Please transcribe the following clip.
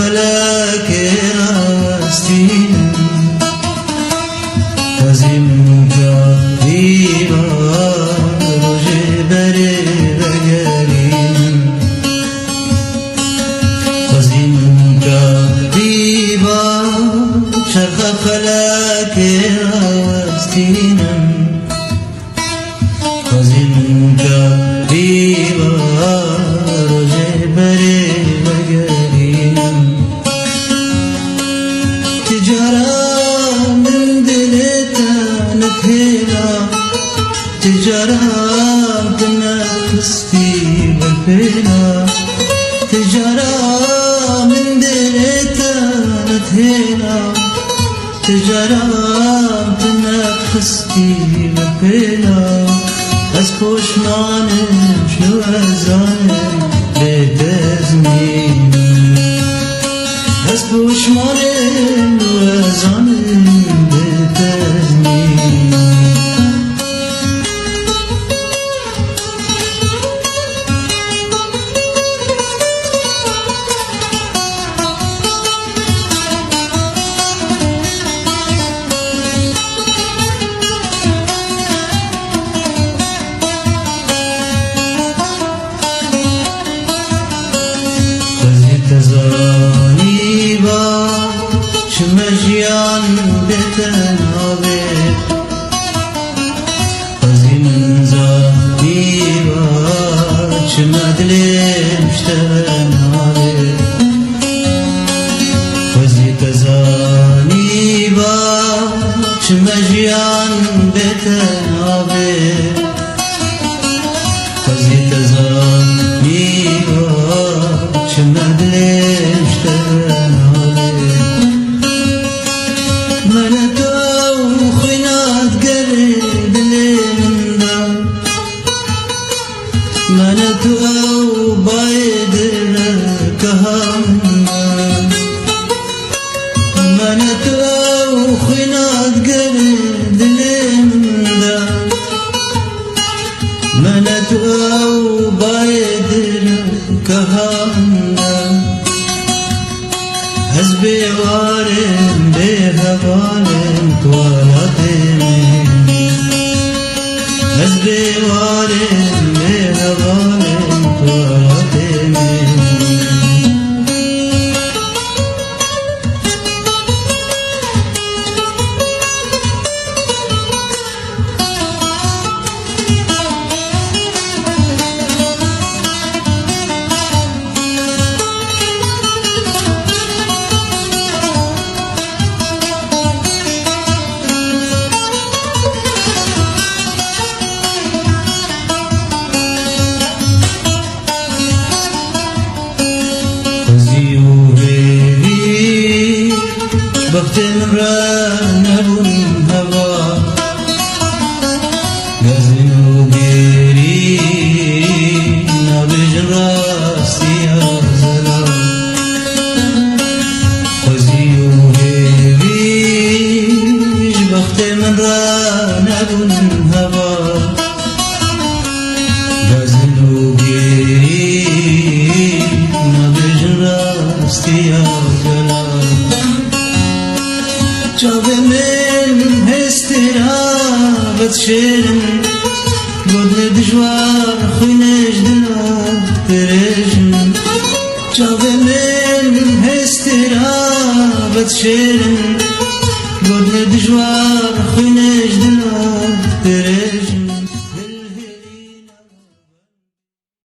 فلك راستين قزم كريبا روجي بري بقرين قزم كريبا شرق فلك راستين قزم كريبا روجي بري بقرين تجارة من دلتا نكهلا تجارة تنافس في بالفينا تجارة من دلتا نكهلا تجارة تنافس في بالفينا أسكوش مانم شو أزانم بتزمين أسكوش مانم وأزانم بتزمين تزاني با شمجيان بتنابي قزي من زاني با شمدلم شتنابي قزي تزاني با شمجيان بتنابي قزي تزاني با شمدلم شتنابي منتو خينات قرب لمنا منتو بايد كهمنا منتو خينات قرب لمنا منتو بايد كهمنا حزبي وارم بهوالم توالتني حزبي وارم بهوالم توالتني بختن رانبون هوا گزنو گیری نبجن راستی آزلا خوزیو هیویش بختن رانبون هوا گزنو گیری نبجن راستی آزلا جاوه من هسترابت شیرن گودل دجوار خوینش دلا ترجن جاوه من هسترابت شیرن گودل دجوار خوینش دلا ترجن